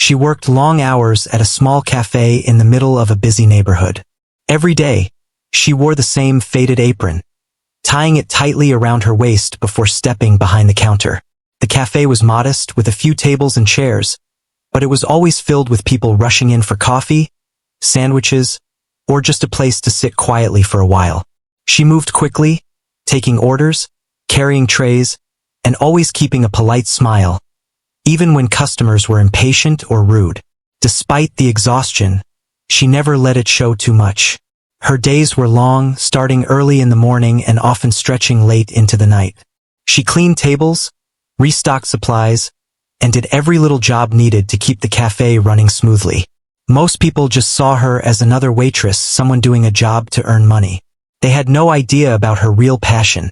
She worked long hours at a small cafe in the middle of a busy neighborhood. Every day, she wore the same faded apron, tying it tightly around her waist before stepping behind the counter. The cafe was modest, with a few tables and chairs, but it was always filled with people rushing in for coffee, sandwiches, or just a place to sit quietly for a while. She moved quickly, taking orders, carrying trays, and always keeping a polite smile, even when customers were impatient or rude. Despite the exhaustion, she never let it show too much. Her days were long, starting early in the morning and often stretching late into the night. She cleaned tables, restocked supplies, and did every little job needed to keep the cafe running smoothly. Most people just saw her as another waitress, someone doing a job to earn money. They had no idea about her real passion,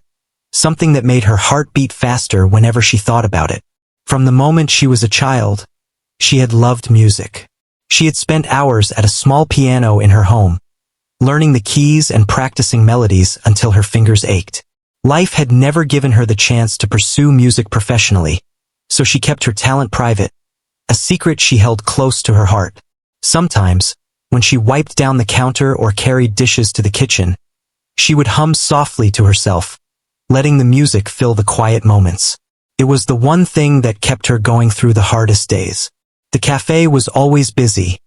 something that made her heart beat faster whenever she thought about it. From the moment she was a child, she had loved music. She had spent hours at a small piano in her home, learning the keys and practicing melodies until her fingers ached. Life had never given her the chance to pursue music professionally, so she kept her talent private, a secret she held close to her heart. Sometimes, when she wiped down the counter or carried dishes to the kitchen, she would hum softly to herself, letting the music fill the quiet moments. It was the one thing that kept her going through the hardest days. The cafe was always busy,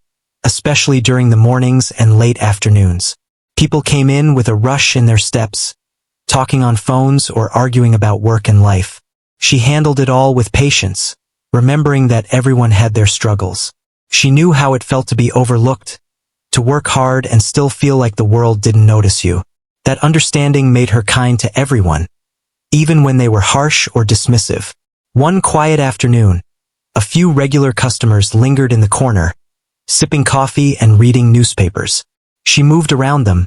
especially during the mornings and late afternoons. People came in with a rush in their steps, talking on phones or arguing about work and life. She handled it all with patience, remembering that everyone had their struggles. She knew how it felt to be overlooked, to work hard and still feel like the world didn't notice you. That understanding made her kind to everyone, even when they were harsh or dismissive. One quiet afternoon, a few regular customers lingered in the corner, sipping coffee and reading newspapers. She moved around them,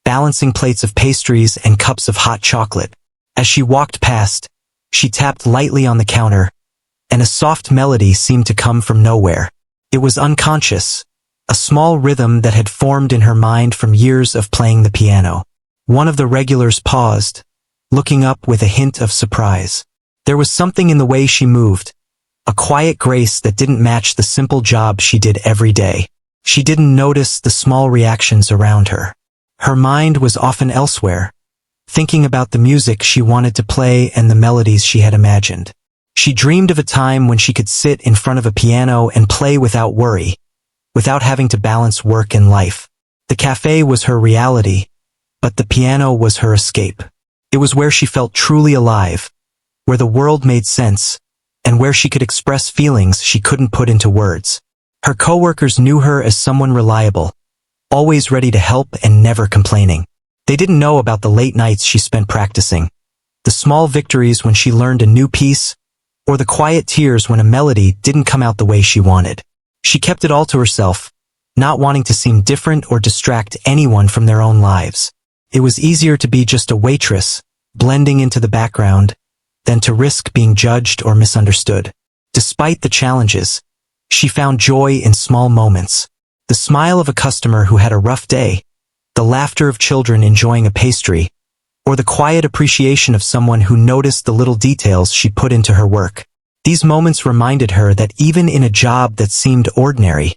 balancing plates of pastries and cups of hot chocolate. As she walked past, she tapped lightly on the counter, and a soft melody seemed to come from nowhere. It was unconscious, a small rhythm that had formed in her mind from years of playing the piano. One of the regulars paused, looking up with a hint of surprise. There was something in the way she moved, a quiet grace that didn't match the simple job she did every day. She didn't notice the small reactions around her. Her mind was often elsewhere, thinking about the music she wanted to play and the melodies she had imagined. She dreamed of a time when she could sit in front of a piano and play without worry, without having to balance work and life. The cafe was her reality, but the piano was her escape. It was where she felt truly alive, where the world made sense, and where she could express feelings she couldn't put into words. Her coworkers knew her as someone reliable, always ready to help and never complaining. They didn't know about the late nights she spent practicing, the small victories when she learned a new piece, or the quiet tears when a melody didn't come out the way she wanted. She kept it all to herself, not wanting to seem different or distract anyone from their own lives. It was easier to be just a waitress, blending into the background, than to risk being judged or misunderstood. Despite the challenges, she found joy in small moments. The smile of a customer who had a rough day, the laughter of children enjoying a pastry, or the quiet appreciation of someone who noticed the little details she put into her work. These moments reminded her that even in a job that seemed ordinary,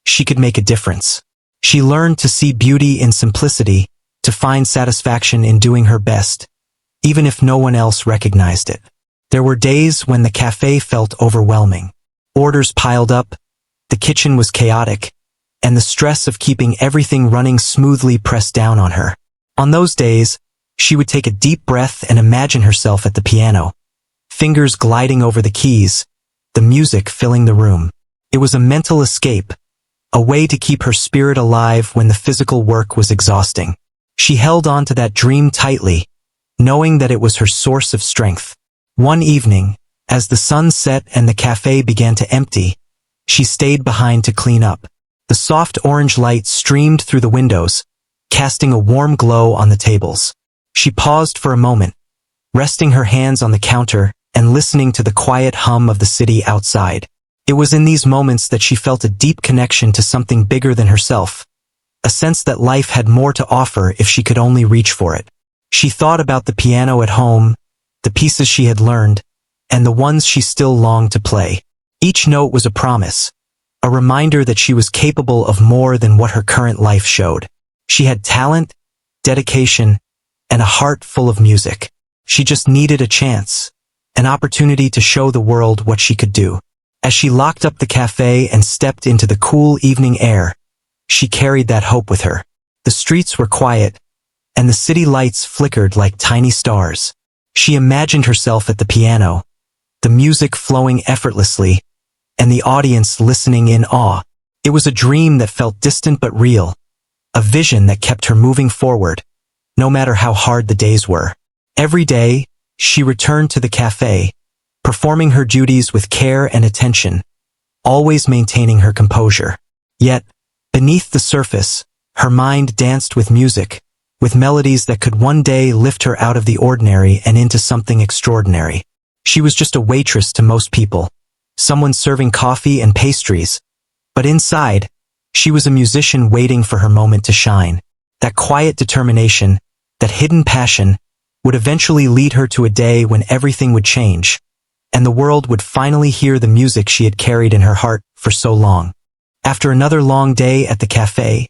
she could make a difference. She learned to see beauty in simplicity, to find satisfaction in doing her best, even if no one else recognized it. There were days when the cafe felt overwhelming. Orders piled up, the kitchen was chaotic, and the stress of keeping everything running smoothly pressed down on her. On those days, she would take a deep breath and imagine herself at the piano, fingers gliding over the keys, the music filling the room. It was a mental escape, a way to keep her spirit alive when the physical work was exhausting. She held on to that dream tightly, knowing that it was her source of strength. One evening, as the sun set and the cafe began to empty, she stayed behind to clean up. The soft orange light streamed through the windows, casting a warm glow on the tables. She paused for a moment, resting her hands on the counter and listening to the quiet hum of the city outside. It was in these moments that she felt a deep connection to something bigger than herself, a sense that life had more to offer if she could only reach for it. She thought about the piano at home, the pieces she had learned, and the ones she still longed to play. Each note was a promise, a reminder that she was capable of more than what her current life showed. She had talent, dedication, and a heart full of music. She just needed a chance, an opportunity to show the world what she could do. As she locked up the cafe and stepped into the cool evening air, she carried that hope with her. The streets were quiet, and the city lights flickered like tiny stars. She imagined herself at the piano, the music flowing effortlessly, and the audience listening in awe. It was a dream that felt distant but real, a vision that kept her moving forward, no matter how hard the days were. Every day, she returned to the cafe, performing her duties with care and attention, always maintaining her composure. Yet, beneath the surface, her mind danced with music, with melodies that could one day lift her out of the ordinary and into something extraordinary. She was just a waitress to most people, someone serving coffee and pastries, but inside, she was a musician waiting for her moment to shine. That quiet determination, that hidden passion, would eventually lead her to a day when everything would change, and the world would finally hear the music she had carried in her heart for so long. After another long day at the cafe,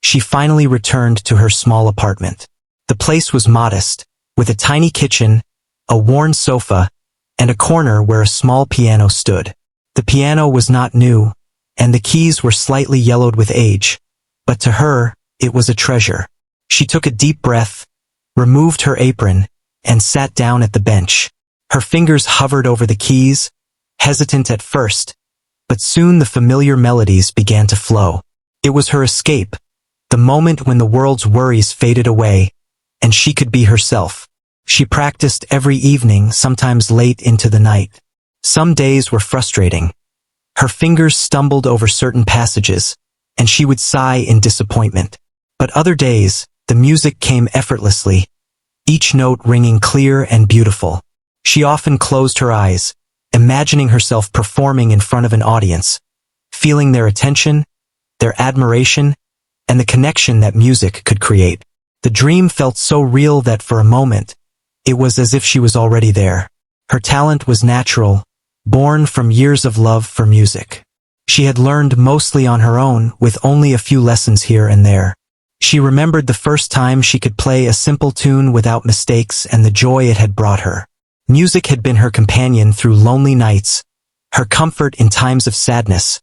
she finally returned to her small apartment. The place was modest, with a tiny kitchen, a worn sofa, and a corner where a small piano stood. The piano was not new, and the keys were slightly yellowed with age, but to her, it was a treasure. She took a deep breath, removed her apron, and sat down at the bench. Her fingers hovered over the keys, hesitant at first, but soon the familiar melodies began to flow. It was her escape, the moment when the world's worries faded away, and she could be herself. She practiced every evening, sometimes late into the night. Some days were frustrating. Her fingers stumbled over certain passages, and she would sigh in disappointment. But other days, the music came effortlessly, each note ringing clear and beautiful. She often closed her eyes, imagining herself performing in front of an audience, feeling their attention, their admiration, and the connection that music could create. The dream felt so real that for a moment, it was as if she was already there. Her talent was natural, born from years of love for music. She had learned mostly on her own, with only a few lessons here and there. She remembered the first time she could play a simple tune without mistakes and the joy it had brought her. Music had been her companion through lonely nights, her comfort in times of sadness,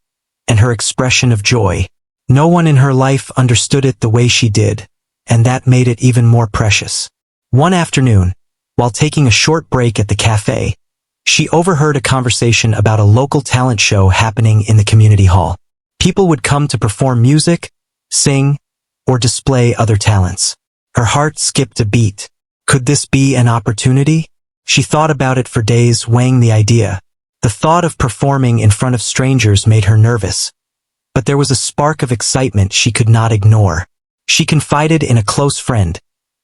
and her expression of joy. No one in her life understood it the way she did, and that made it even more precious. One afternoon, while taking a short break at the cafe, she overheard a conversation about a local talent show happening in the community hall. People would come to perform music, sing, or display other talents. Her heart skipped a beat. Could this be an opportunity? She thought about it for days, weighing the idea. The thought of performing in front of strangers made her nervous, but there was a spark of excitement she could not ignore. She confided in a close friend,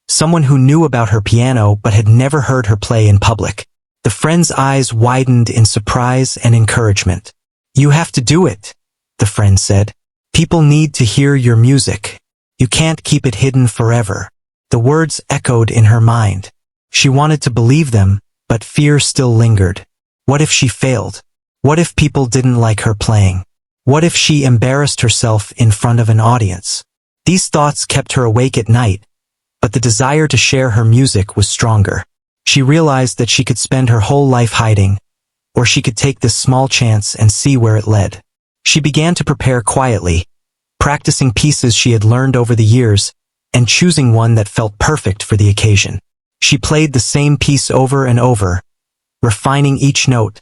someone who knew about her piano but had never heard her play in public. The friend's eyes widened in surprise and encouragement. "You have to do it," the friend said. "People need to hear your music. You can't keep it hidden forever." The words echoed in her mind. She wanted to believe them, but fear still lingered. What if she failed? What if people didn't like her playing? What if she embarrassed herself in front of an audience? These thoughts kept her awake at night, but the desire to share her music was stronger. She realized that she could spend her whole life hiding, or she could take this small chance and see where it led. She began to prepare quietly, practicing pieces she had learned over the years, and choosing one that felt perfect for the occasion. She played the same piece over and over, refining each note,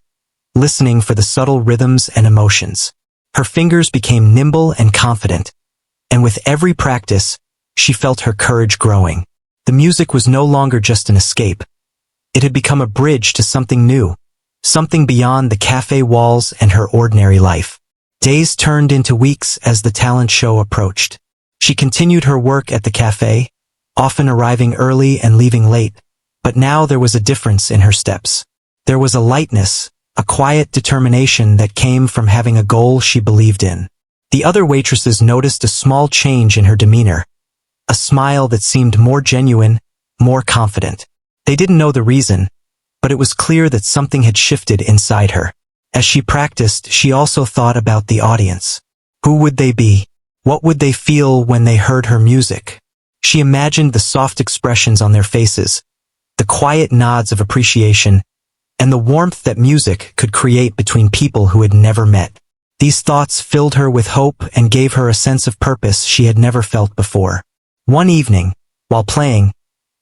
listening for the subtle rhythms and emotions. Her fingers became nimble and confident, and with every practice, she felt her courage growing. The music was no longer just an escape. It had become a bridge to something new, something beyond the cafe walls and her ordinary life. Days turned into weeks as the talent show approached. She continued her work at the cafe, often arriving early and leaving late, but now there was a difference in her steps. There was a lightness, a quiet determination that came from having a goal she believed in. The other waitresses noticed a small change in her demeanor, a smile that seemed more genuine, more confident. They didn't know the reason, but it was clear that something had shifted inside her. As she practiced, she also thought about the audience. Who would they be? What would they feel when they heard her music? She imagined the soft expressions on their faces, the quiet nods of appreciation, and the warmth that music could create between people who had never met. These thoughts filled her with hope and gave her a sense of purpose she had never felt before. One evening, while playing,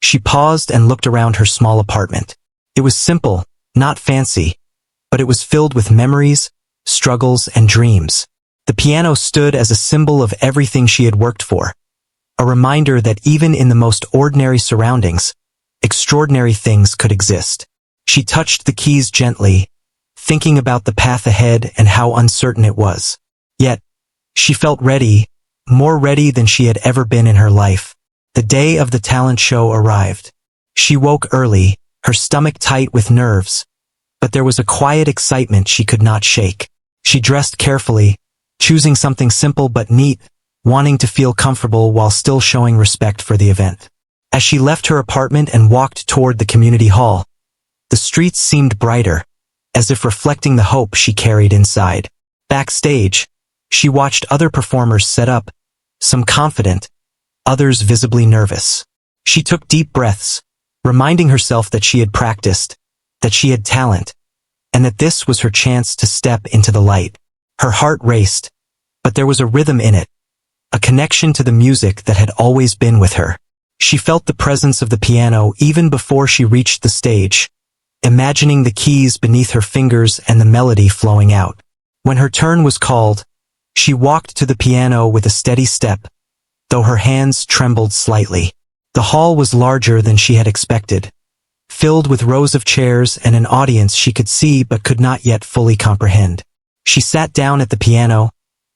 she paused and looked around her small apartment. It was simple, not fancy, but it was filled with memories, struggles, and dreams. The piano stood as a symbol of everything she had worked for, a reminder that even in the most ordinary surroundings, extraordinary things could exist. She touched the keys gently, thinking about the path ahead and how uncertain it was. Yet, she felt ready, more ready than she had ever been in her life. The day of the talent show arrived. She woke early, her stomach tight with nerves, but there was a quiet excitement she could not shake. She dressed carefully, choosing something simple but neat, wanting to feel comfortable while still showing respect for the event. As she left her apartment and walked toward the community hall, the streets seemed brighter, as if reflecting the hope she carried inside. Backstage, she watched other performers set up, some confident, others visibly nervous. She took deep breaths, reminding herself that she had practiced, that she had talent, and that this was her chance to step into the light. Her heart raced, but there was a rhythm in it, a connection to the music that had always been with her. She felt the presence of the piano even before she reached the stage, imagining the keys beneath her fingers and the melody flowing out. When her turn was called, she walked to the piano with a steady step, though her hands trembled slightly. The hall was larger than she had expected, filled with rows of chairs and an audience she could see but could not yet fully comprehend. She sat down at the piano,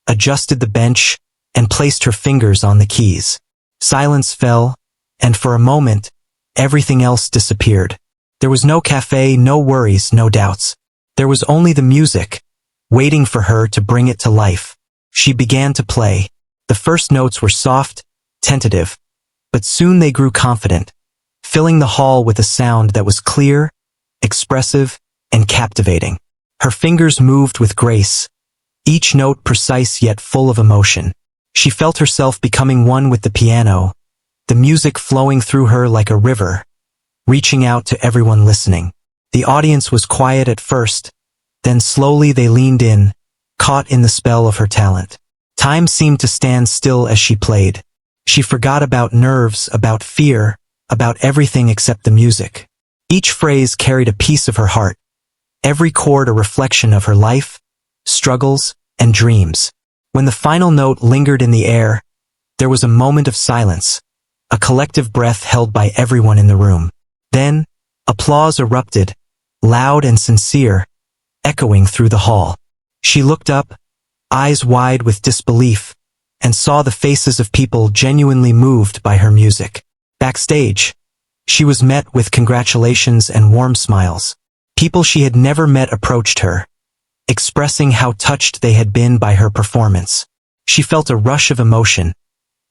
adjusted the bench, and placed her fingers on the keys. Silence fell, and for a moment, everything else disappeared. There was no cafe, no worries, no doubts. There was only the music, waiting for her to bring it to life. She began to play. The first notes were soft, tentative, but soon they grew confident, filling the hall with a sound that was clear, expressive, and captivating. Her fingers moved with grace, each note precise yet full of emotion. She felt herself becoming one with the piano, the music flowing through her like a river, reaching out to everyone listening. The audience was quiet at first, then slowly they leaned in, caught in the spell of her talent. Time seemed to stand still as she played. She forgot about nerves, about fear, about everything except the music. Each phrase carried a piece of her heart, every chord a reflection of her life, struggles, and dreams. When the final note lingered in the air, there was a moment of silence, a collective breath held by everyone in the room. Then, applause erupted, loud and sincere, echoing through the hall. She looked up, eyes wide with disbelief, and saw the faces of people genuinely moved by her music. Backstage, she was met with congratulations and warm smiles. People she had never met approached her, expressing how touched they had been by her performance. She felt a rush of emotion,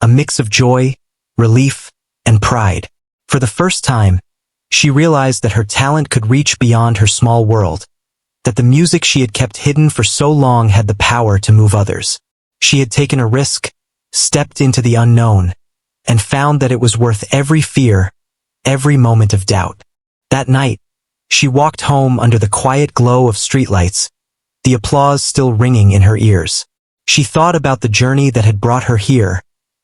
a mix of joy, relief, and pride. For the first time, she realized that her talent could reach beyond her small world, that the music she had kept hidden for so long had the power to move others. She had taken a risk, stepped into the unknown, and found that it was worth every fear, every moment of doubt. That night, she walked home under the quiet glow of streetlights, the applause still ringing in her ears. She thought about the journey that had brought her here,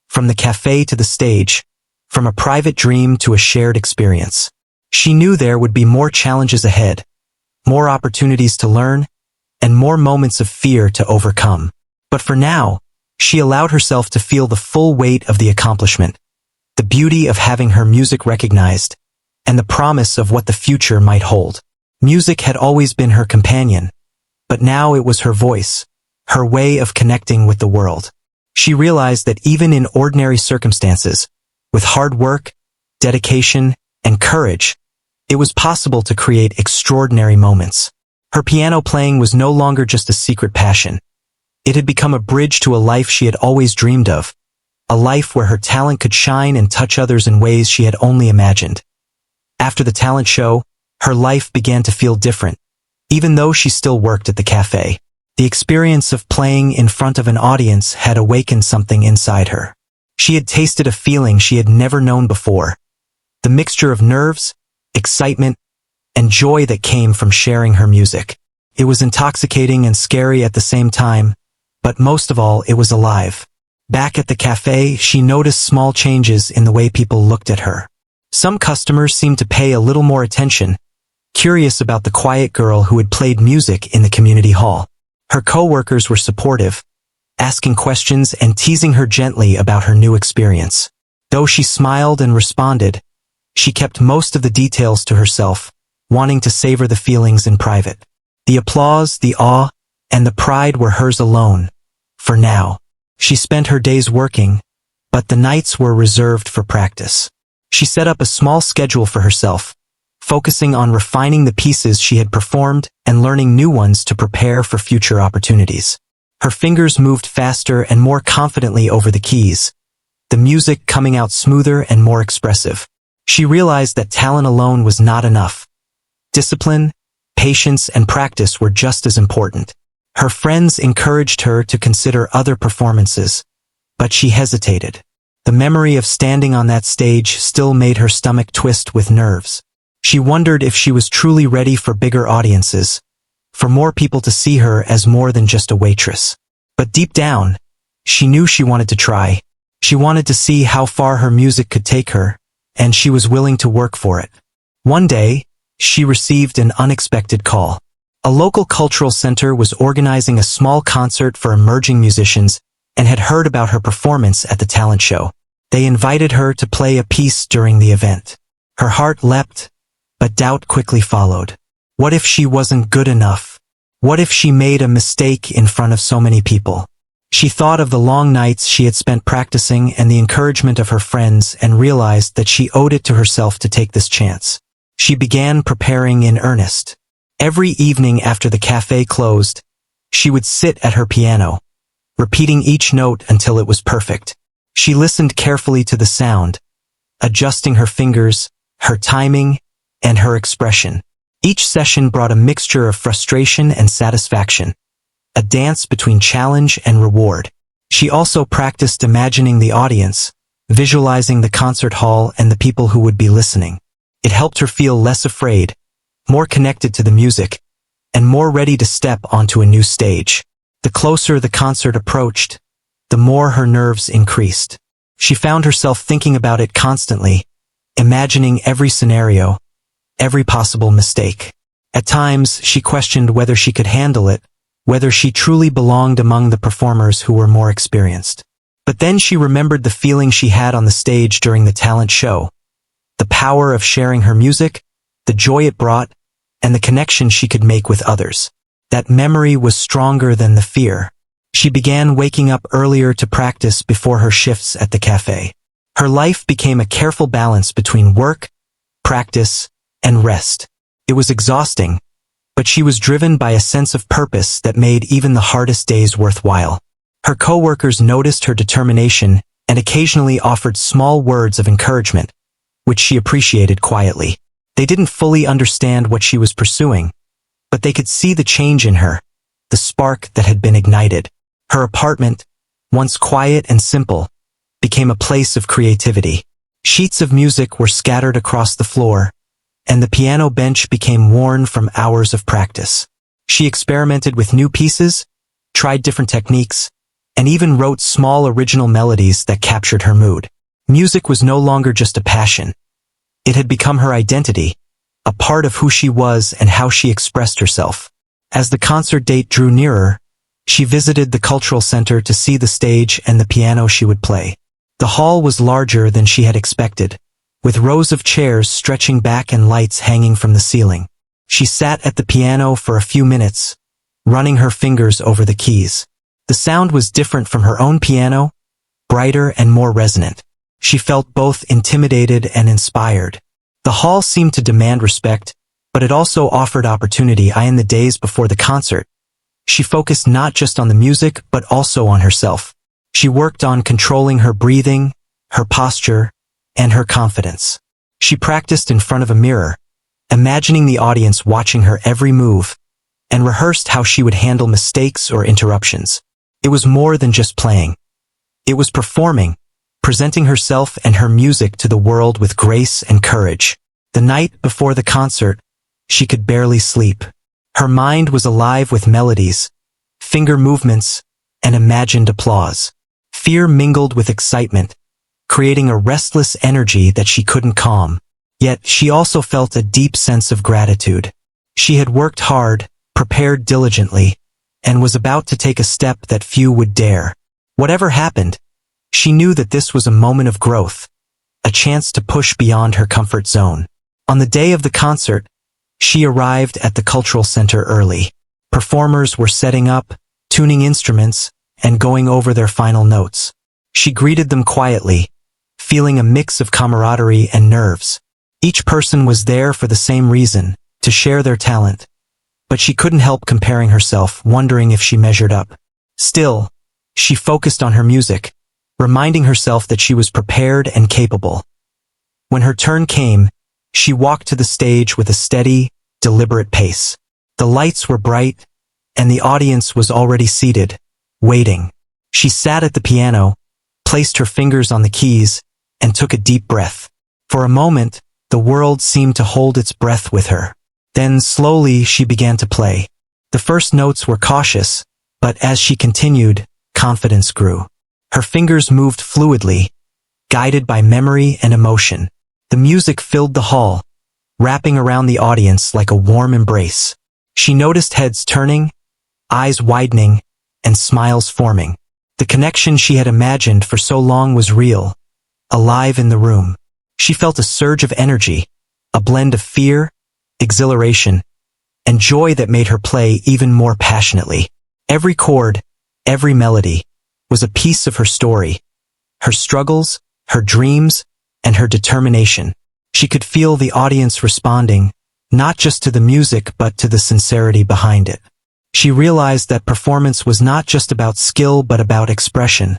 from the cafe to the stage, from a private dream to a shared experience. She knew there would be more challenges ahead, more opportunities to learn, and more moments of fear to overcome. But for now, she allowed herself to feel the full weight of the accomplishment, the beauty of having her music recognized, and the promise of what the future might hold. Music had always been her companion, but now it was her voice, her way of connecting with the world. She realized that even in ordinary circumstances, with hard work, dedication, and courage, it was possible to create extraordinary moments. Her piano playing was no longer just a secret passion. It had become a bridge to a life she had always dreamed of, a life where her talent could shine and touch others in ways she had only imagined. After the talent show, her life began to feel different. Even though she still worked at the cafe, the experience of playing in front of an audience had awakened something inside her. She had tasted a feeling she had never known before, the mixture of nerves, excitement, and joy that came from sharing her music. It was intoxicating and scary at the same time, but most of all, it was alive. Back at the cafe, she noticed small changes in the way people looked at her. Some customers seemed to pay a little more attention, curious about the quiet girl who had played music in the community hall. Her co-workers were supportive, asking questions and teasing her gently about her new experience. Though she smiled and responded, she kept most of the details to herself, wanting to savor the feelings in private. The applause, the awe, and the pride were hers alone. For now, she spent her days working, but the nights were reserved for practice. She set up a small schedule for herself, focusing on refining the pieces she had performed and learning new ones to prepare for future opportunities. Her fingers moved faster and more confidently over the keys, the music coming out smoother and more expressive. She realized that talent alone was not enough. Discipline, patience, and practice were just as important. Her friends encouraged her to consider other performances, but she hesitated. The memory of standing on that stage still made her stomach twist with nerves. She wondered if she was truly ready for bigger audiences, for more people to see her as more than just a waitress. But deep down, she knew she wanted to try. She wanted to see how far her music could take her, and she was willing to work for it. One day, she received an unexpected call. A local cultural center was organizing a small concert for emerging musicians and had heard about her performance at the talent show. They invited her to play a piece during the event. Her heart leapt, but doubt quickly followed. What if she wasn't good enough? What if she made a mistake in front of so many people? She thought of the long nights she had spent practicing and the encouragement of her friends and realized that she owed it to herself to take this chance. She began preparing in earnest. Every evening after the cafe closed, she would sit at her piano, repeating each note until it was perfect. She listened carefully to the sound, adjusting her fingers, her timing, and her expression. Each session brought a mixture of frustration and satisfaction, a dance between challenge and reward. She also practiced imagining the audience, visualizing the concert hall and the people who would be listening. It helped her feel less afraid, more connected to the music, and more ready to step onto a new stage. The closer the concert approached, the more her nerves increased. She found herself thinking about it constantly, imagining every scenario, every possible mistake. At times, she questioned whether she could handle it, whether she truly belonged among the performers who were more experienced. But then she remembered the feeling she had on the stage during the talent show, the power of sharing her music, the joy it brought, and the connection she could make with others. That memory was stronger than the fear. She began waking up earlier to practice before her shifts at the cafe. Her life became a careful balance between work, practice, and rest. It was exhausting, but she was driven by a sense of purpose that made even the hardest days worthwhile. Her coworkers noticed her determination and occasionally offered small words of encouragement, which she appreciated quietly. They didn't fully understand what she was pursuing, but they could see the change in her, the spark that had been ignited. Her apartment, once quiet and simple, became a place of creativity. Sheets of music were scattered across the floor, and the piano bench became worn from hours of practice. She experimented with new pieces, tried different techniques, and even wrote small original melodies that captured her mood. Music was no longer just a passion. It had become her identity, a part of who she was and how she expressed herself. As the concert date drew nearer, she visited the cultural center to see the stage and the piano she would play. The hall was larger than she had expected, with rows of chairs stretching back and lights hanging from the ceiling. She sat at the piano for a few minutes, running her fingers over the keys. The sound was different from her own piano, brighter and more resonant. She felt both intimidated and inspired. The hall seemed to demand respect, but it also offered opportunity. In the days before the concert, she focused not just on the music but also on herself. She worked on controlling her breathing, her posture, and her confidence. She practiced in front of a mirror, imagining the audience watching her every move, and rehearsed how she would handle mistakes or interruptions. It was more than just playing. It was performing, presenting herself and her music to the world with grace and courage. The night before the concert, she could barely sleep. Her mind was alive with melodies, finger movements, and imagined applause. Fear mingled with excitement, creating a restless energy that she couldn't calm. Yet she also felt a deep sense of gratitude. She had worked hard, prepared diligently, and was about to take a step that few would dare. Whatever happened, she knew that this was a moment of growth, a chance to push beyond her comfort zone. On the day of the concert, she arrived at the cultural center early. Performers were setting up, tuning instruments, and going over their final notes. She greeted them quietly, feeling a mix of camaraderie and nerves. Each person was there for the same reason, to share their talent. But she couldn't help comparing herself, wondering if she measured up. Still, she focused on her music, reminding herself that she was prepared and capable. When her turn came, she walked to the stage with a steady, deliberate pace. The lights were bright, and the audience was already seated, waiting. She sat at the piano, placed her fingers on the keys, and took a deep breath. For a moment, the world seemed to hold its breath with her. Then slowly she began to play. The first notes were cautious, but as she continued, confidence grew. Her fingers moved fluidly, guided by memory and emotion. The music filled the hall, wrapping around the audience like a warm embrace. She noticed heads turning, eyes widening, and smiles forming. The connection she had imagined for so long was real, alive in the room. She felt a surge of energy, a blend of fear, exhilaration, and joy that made her play even more passionately. Every chord, every melody, was a piece of her story, her struggles, her dreams, and her determination. She could feel the audience responding, not just to the music but to the sincerity behind it. She realized that performance was not just about skill but about expression,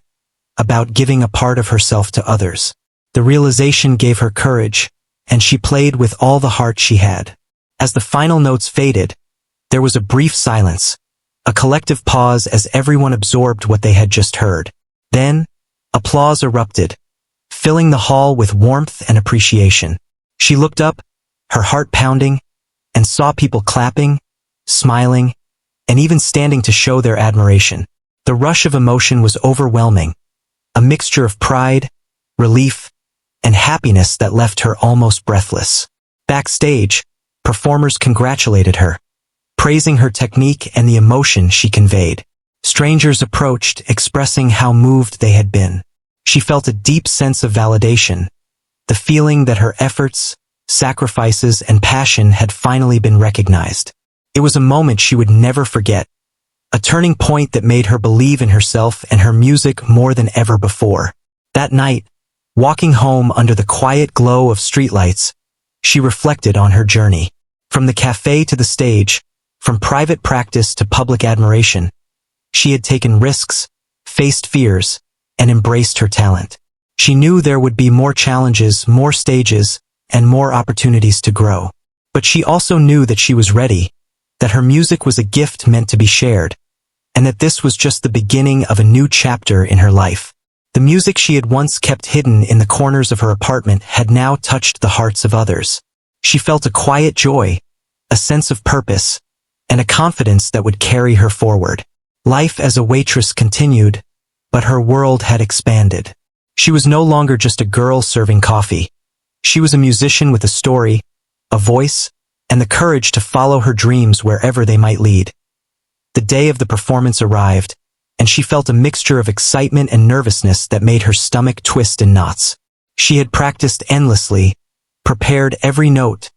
about giving a part of herself to others. The realization gave her courage, and she played with all the heart she had. As the final notes faded, there was a brief silence, a collective pause as everyone absorbed what they had just heard. Then, applause erupted, filling the hall with warmth and appreciation. She looked up, her heart pounding, and saw people clapping, smiling, and even standing to show their admiration. The rush of emotion was overwhelming, a mixture of pride, relief, and happiness that left her almost breathless. Backstage, performers congratulated her, praising her technique and the emotion she conveyed. Strangers approached, expressing how moved they had been. She felt a deep sense of validation, the feeling that her efforts, sacrifices, and passion had finally been recognized. It was a moment she would never forget, a turning point that made her believe in herself and her music more than ever before. That night, walking home under the quiet glow of streetlights, she reflected on her journey. From the cafe to the stage, from private practice to public admiration, she had taken risks, faced fears, and embraced her talent. She knew there would be more challenges, more stages, and more opportunities to grow. But she also knew that she was ready, that her music was a gift meant to be shared, and that this was just the beginning of a new chapter in her life. The music she had once kept hidden in the corners of her apartment had now touched the hearts of others. She felt a quiet joy, a sense of purpose, and a confidence that would carry her forward. Life as a waitress continued, but her world had expanded. She was no longer just a girl serving coffee. She was a musician with a story, a voice, and the courage to follow her dreams wherever they might lead. The day of the performance arrived, and she felt a mixture of excitement and nervousness that made her stomach twist in knots. She had practiced endlessly, prepared every note,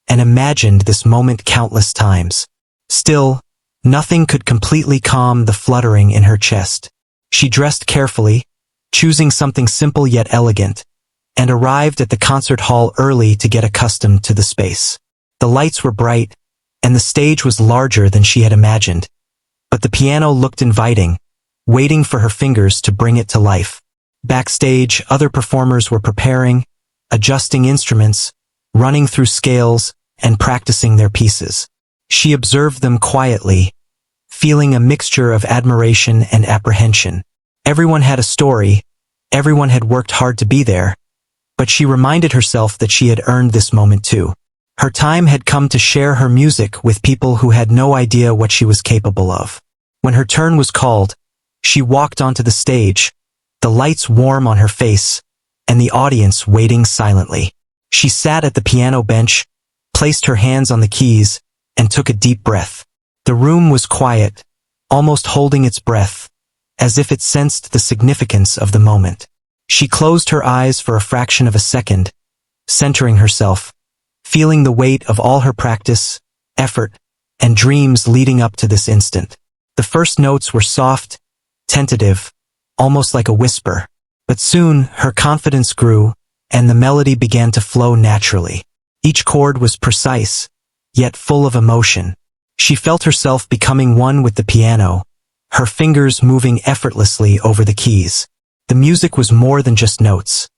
and imagined this moment countless times. Still, nothing could completely calm the fluttering in her chest. She dressed carefully, choosing something simple yet elegant, and arrived at the concert hall early to get accustomed to the space. The lights were bright, and the stage was larger than she had imagined, but the piano looked inviting, waiting for her fingers to bring it to life. Backstage, other performers were preparing, adjusting instruments, running through scales, and practicing their pieces. She observed them quietly, feeling a mixture of admiration and apprehension. Everyone had a story, everyone had worked hard to be there, but she reminded herself that she had earned this moment too. Her time had come to share her music with people who had no idea what she was capable of. When her turn was called, she walked onto the stage, the lights warm on her face, and the audience waiting silently. She sat at the piano bench, placed her hands on the keys, and took a deep breath. The room was quiet, almost holding its breath, as if it sensed the significance of the moment. She closed her eyes for a fraction of a second, centering herself, feeling the weight of all her practice, effort, and dreams leading up to this instant. The first notes were soft, tentative, almost like a whisper. But soon, her confidence grew, and the melody began to flow naturally. Each chord was precise, yet full of emotion. She felt herself becoming one with the piano, her fingers moving effortlessly over the keys. The music was more than just notes.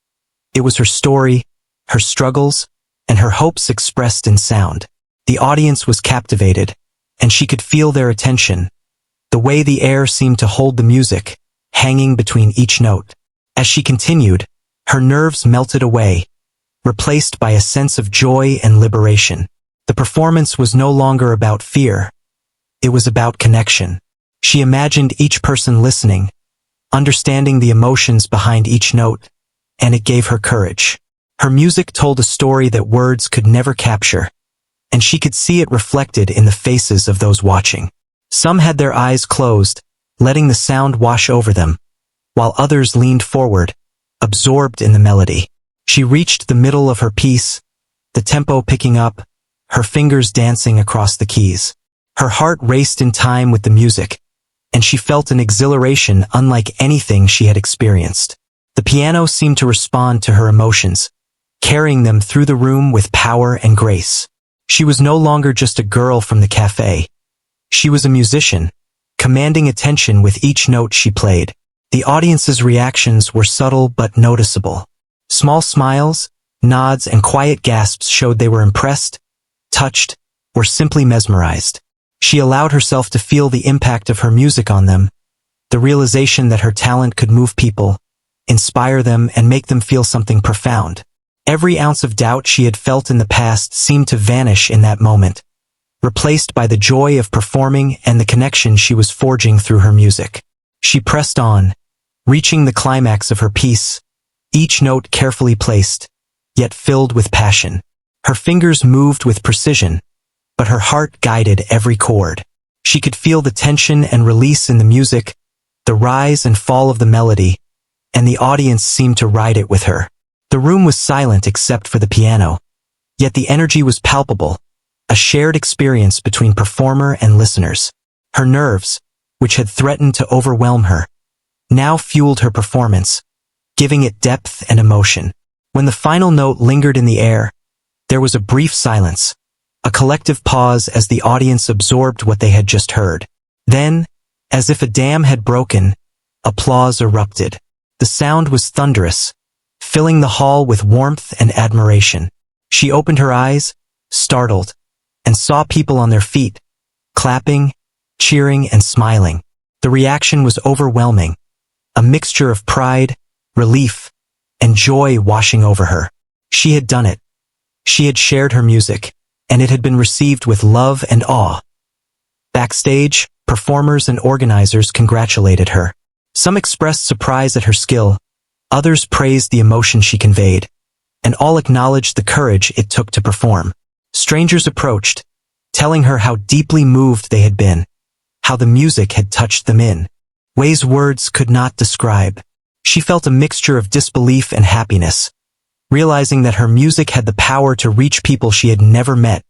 It was her story, her struggles, and her hopes expressed in sound. The audience was captivated, and she could feel their attention, the way the air seemed to hold the music, hanging between each note. As she continued, her nerves melted away, replaced by a sense of joy and liberation. The performance was no longer about fear. It was about connection. She imagined each person listening, understanding the emotions behind each note, and it gave her courage. Her music told a story that words could never capture, and she could see it reflected in the faces of those watching. Some had their eyes closed, letting the sound wash over them, while others leaned forward, absorbed in the melody. She reached the middle of her piece, the tempo picking up, her fingers dancing across the keys. Her heart raced in time with the music, and she felt an exhilaration unlike anything she had experienced. The piano seemed to respond to her emotions, carrying them through the room with power and grace. She was no longer just a girl from the cafe. She was a musician, commanding attention with each note she played. The audience's reactions were subtle but noticeable. Small smiles, nods, and quiet gasps showed they were impressed, touched, or simply mesmerized. She allowed herself to feel the impact of her music on them, the realization that her talent could move people, inspire them, and make them feel something profound. Every ounce of doubt she had felt in the past seemed to vanish in that moment, replaced by the joy of performing and the connection she was forging through her music. She pressed on, reaching the climax of her piece, each note carefully placed, yet filled with passion. Her fingers moved with precision, but her heart guided every chord. She could feel the tension and release in the music, the rise and fall of the melody, and the audience seemed to ride it with her. The room was silent except for the piano, yet the energy was palpable, a shared experience between performer and listeners. Her nerves, which had threatened to overwhelm her, now fueled her performance, giving it depth and emotion. When the final note lingered in the air, there was a brief silence, a collective pause as the audience absorbed what they had just heard. Then, as if a dam had broken, applause erupted. The sound was thunderous, filling the hall with warmth and admiration. She opened her eyes, startled, and saw people on their feet, clapping, cheering, and smiling. The reaction was overwhelming, a mixture of pride, relief, and joy washing over her. She had done it. She had shared her music, and it had been received with love and awe. Backstage, performers and organizers congratulated her. Some expressed surprise at her skill, others praised the emotion she conveyed, and all acknowledged the courage it took to perform. Strangers approached, telling her how deeply moved they had been, how the music had touched them in ways words could not describe. She felt a mixture of disbelief and happiness, realizing that her music had the power to reach people she had never met,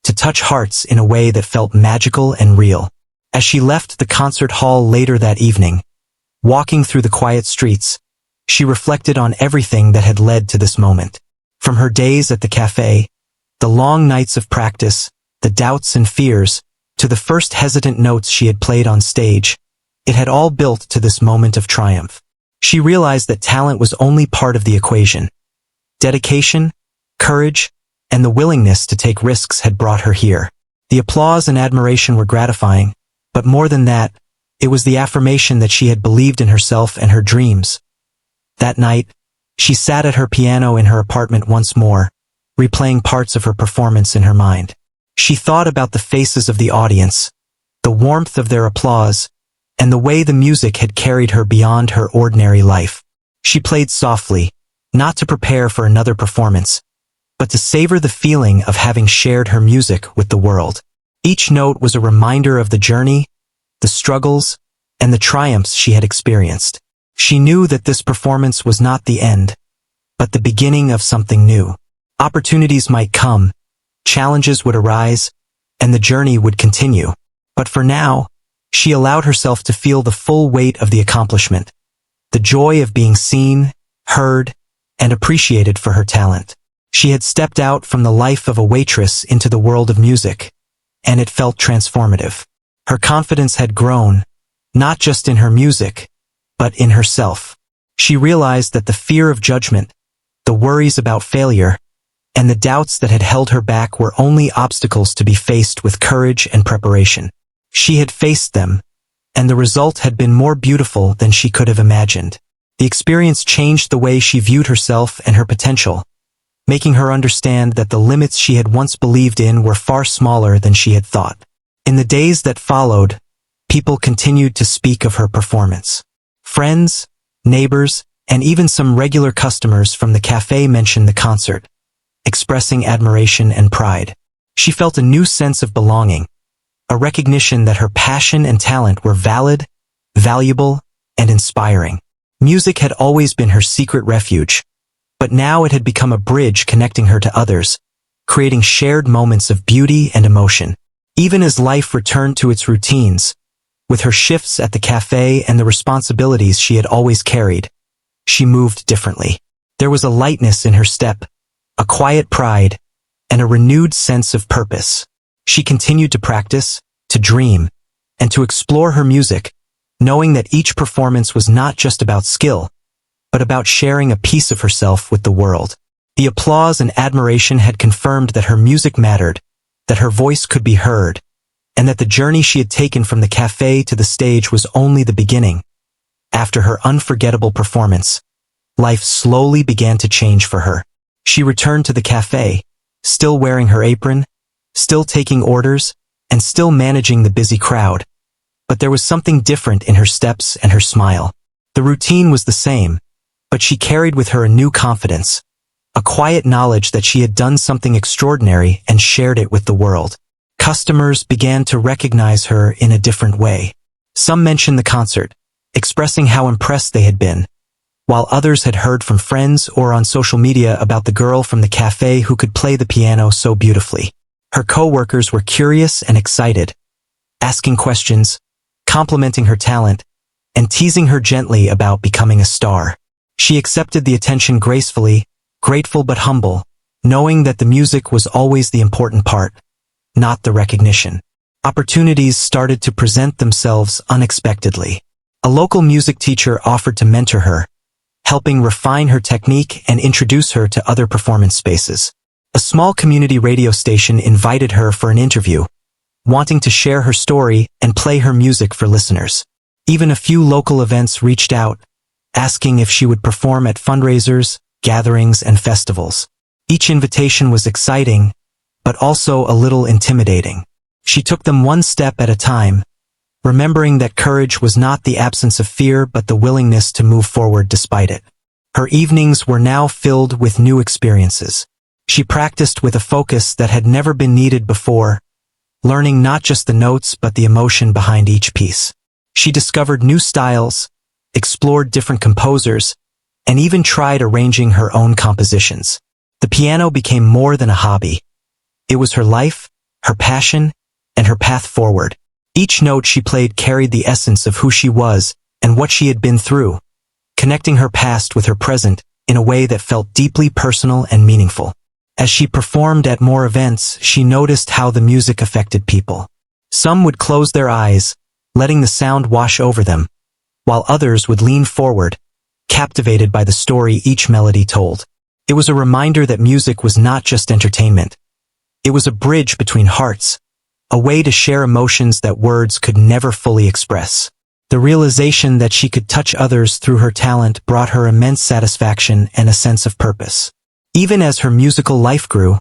to touch hearts in a way that felt magical and real. As she left the concert hall later that evening, walking through the quiet streets, she reflected on everything that had led to this moment. From her days at the cafe, the long nights of practice, the doubts and fears, to the first hesitant notes she had played on stage, it had all built to this moment of triumph. She realized that talent was only part of the equation. Dedication, courage, and the willingness to take risks had brought her here. The applause and admiration were gratifying, but more than that, it was the affirmation that she had believed in herself and her dreams. That night, she sat at her piano in her apartment once more, replaying parts of her performance in her mind. She thought about the faces of the audience, the warmth of their applause, and the way the music had carried her beyond her ordinary life. She played softly, not to prepare for another performance, but to savor the feeling of having shared her music with the world. Each note was a reminder of the journey, the struggles, and the triumphs she had experienced. She knew that this performance was not the end, but the beginning of something new. Opportunities might come, challenges would arise, and the journey would continue. But for now, she allowed herself to feel the full weight of the accomplishment, the joy of being seen, heard, and appreciated for her talent. She had stepped out from the life of a waitress into the world of music, and it felt transformative. Her confidence had grown, not just in her music, but in herself. She realized that the fear of judgment, the worries about failure, and the doubts that had held her back were only obstacles to be faced with courage and preparation. She had faced them, and the result had been more beautiful than she could have imagined. The experience changed the way she viewed herself and her potential, making her understand that the limits she had once believed in were far smaller than she had thought. In the days that followed, people continued to speak of her performance. Friends, neighbors, and even some regular customers from the cafe mentioned the concert, expressing admiration and pride. She felt a new sense of belonging, a recognition that her passion and talent were valid, valuable, and inspiring. Music had always been her secret refuge, but now it had become a bridge connecting her to others, creating shared moments of beauty and emotion. Even as life returned to its routines, with her shifts at the cafe and the responsibilities she had always carried, she moved differently. There was a lightness in her step, a quiet pride, and a renewed sense of purpose. She continued to practice, to dream, and to explore her music, knowing that each performance was not just about skill, but about sharing a piece of herself with the world. The applause and admiration had confirmed that her music mattered, that her voice could be heard, and that the journey she had taken from the cafe to the stage was only the beginning. After her unforgettable performance, life slowly began to change for her. She returned to the cafe, still wearing her apron, still taking orders, and still managing the busy crowd. But there was something different in her steps and her smile. The routine was the same, but she carried with her a new confidence, a quiet knowledge that she had done something extraordinary and shared it with the world. Customers began to recognize her in a different way. Some mentioned the concert, expressing how impressed they had been, while others had heard from friends or on social media about the girl from the cafe who could play the piano so beautifully. Her co-workers were curious and excited, asking questions, complimenting her talent, and teasing her gently about becoming a star. She accepted the attention gracefully, grateful but humble, knowing that the music was always the important part, not the recognition. Opportunities started to present themselves unexpectedly. A local music teacher offered to mentor her, helping refine her technique and introduce her to other performance spaces. A small community radio station invited her for an interview, wanting to share her story and play her music for listeners. Even a few local events reached out, asking if she would perform at fundraisers, gatherings, and festivals. Each invitation was exciting, but also a little intimidating. She took them one step at a time, remembering that courage was not the absence of fear but the willingness to move forward despite it. Her evenings were now filled with new experiences. She practiced with a focus that had never been needed before, learning not just the notes but the emotion behind each piece. She discovered new styles, explored different composers, and even tried arranging her own compositions. The piano became more than a hobby. It was her life, her passion, and her path forward. Each note she played carried the essence of who she was and what she had been through, connecting her past with her present in a way that felt deeply personal and meaningful. As she performed at more events, she noticed how the music affected people. Some would close their eyes, letting the sound wash over them, while others would lean forward, captivated by the story each melody told. It was a reminder that music was not just entertainment. It was a bridge between hearts, a way to share emotions that words could never fully express. The realization that she could touch others through her talent brought her immense satisfaction and a sense of purpose. Even as her musical life grew,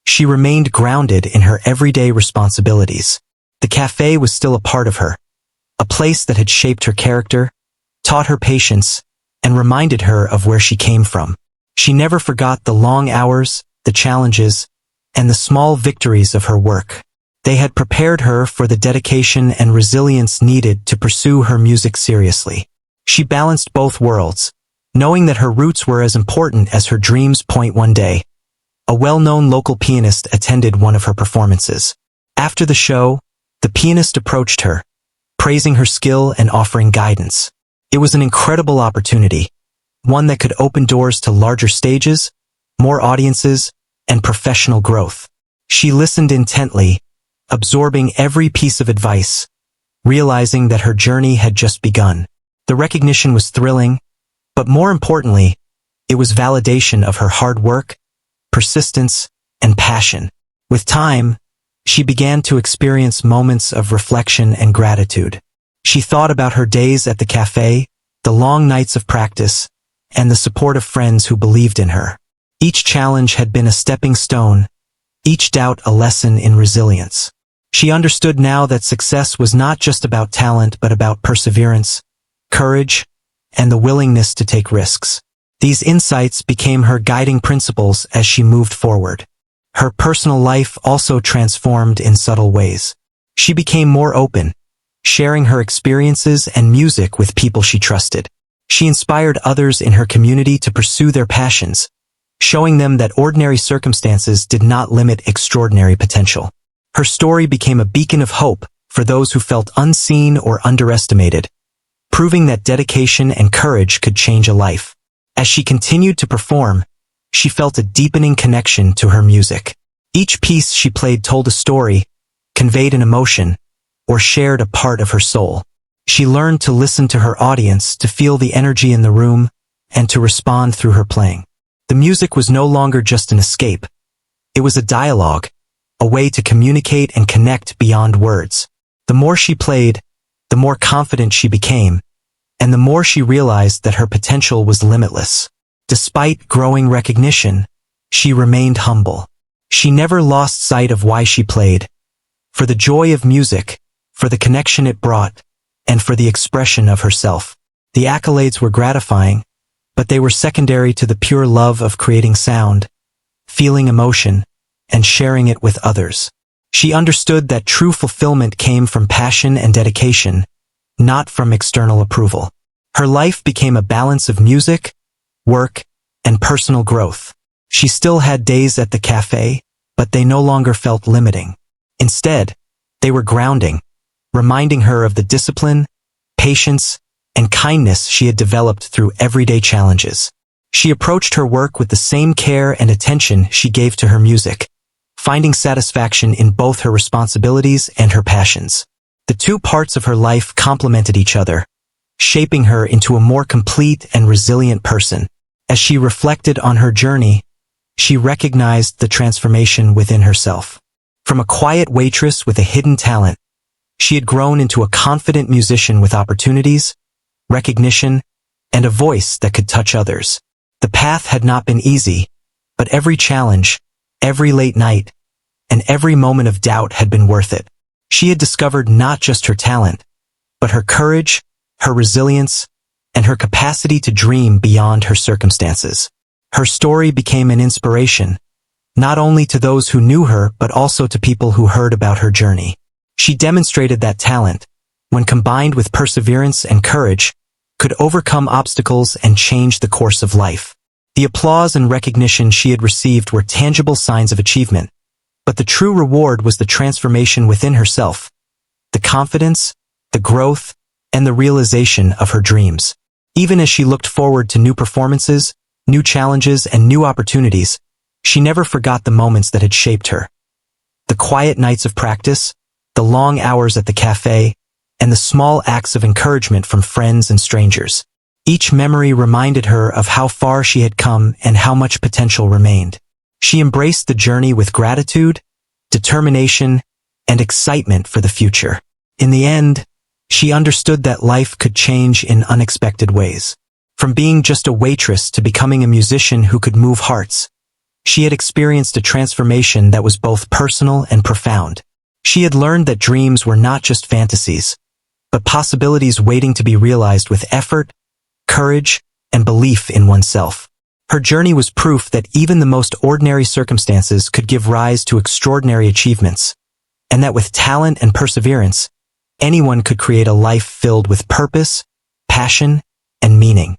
she remained grounded in her everyday responsibilities. The cafe was still a part of her, a place that had shaped her character, taught her patience, and reminded her of where she came from. She never forgot the long hours, the challenges, and the small victories of her work. They had prepared her for the dedication and resilience needed to pursue her music seriously. She balanced both worlds, knowing that her roots were as important as her dreams. One day, a well-known local pianist attended one of her performances. After the show, the pianist approached her, praising her skill and offering guidance. It was an incredible opportunity, one that could open doors to larger stages, more audiences, and professional growth. She listened intently, absorbing every piece of advice, realizing that her journey had just begun. The recognition was thrilling, but more importantly, it was validation of her hard work, persistence, and passion. With time, she began to experience moments of reflection and gratitude. She thought about her days at the cafe, the long nights of practice, and the support of friends who believed in her. Each challenge had been a stepping stone, each doubt a lesson in resilience. She understood now that success was not just about talent but about perseverance, courage, and the willingness to take risks. These insights became her guiding principles as she moved forward. Her personal life also transformed in subtle ways. She became more open, sharing her experiences and music with people she trusted. She inspired others in her community to pursue their passions, showing them that ordinary circumstances did not limit extraordinary potential. Her story became a beacon of hope for those who felt unseen or underestimated, proving that dedication and courage could change a life. As she continued to perform, she felt a deepening connection to her music. Each piece she played told a story, conveyed an emotion, or shared a part of her soul. She learned to listen to her audience, to feel the energy in the room, and to respond through her playing. The music was no longer just an escape. It was a dialogue, a way to communicate and connect beyond words. The more she played, the more confident she became, and the more she realized that her potential was limitless. Despite growing recognition, she remained humble. She never lost sight of why she played, for the joy of music, for the connection it brought, and for the expression of herself. The accolades were gratifying, but they were secondary to the pure love of creating sound, feeling emotion, and sharing it with others. She understood that true fulfillment came from passion and dedication, not from external approval. Her life became a balance of music, work, and personal growth. She still had days at the cafe, but they no longer felt limiting. Instead, they were grounding, reminding her of the discipline, patience, and kindness she had developed through everyday challenges. She approached her work with the same care and attention she gave to her music, finding satisfaction in both her responsibilities and her passions. The two parts of her life complemented each other, shaping her into a more complete and resilient person. As she reflected on her journey, she recognized the transformation within herself. From a quiet waitress with a hidden talent, she had grown into a confident musician with opportunities, recognition, and a voice that could touch others. The path had not been easy, but every challenge, every late night, and every moment of doubt had been worth it. She had discovered not just her talent, but her courage, her resilience, and her capacity to dream beyond her circumstances. Her story became an inspiration, not only to those who knew her but also to people who heard about her journey. She demonstrated that talent, when combined with perseverance and courage, could overcome obstacles and change the course of life. The applause and recognition she had received were tangible signs of achievement, but the true reward was the transformation within herself, the confidence, the growth, and the realization of her dreams. Even as she looked forward to new performances, new challenges, and new opportunities, she never forgot the moments that had shaped her. The quiet nights of practice, the long hours at the cafe, and the small acts of encouragement from friends and strangers. Each memory reminded her of how far she had come and how much potential remained. She embraced the journey with gratitude, determination, and excitement for the future. In the end, she understood that life could change in unexpected ways. From being just a waitress to becoming a musician who could move hearts, she had experienced a transformation that was both personal and profound. She had learned that dreams were not just fantasies, but possibilities waiting to be realized with effort, courage, and belief in oneself. Her journey was proof that even the most ordinary circumstances could give rise to extraordinary achievements, and that with talent and perseverance, anyone could create a life filled with purpose, passion, and meaning.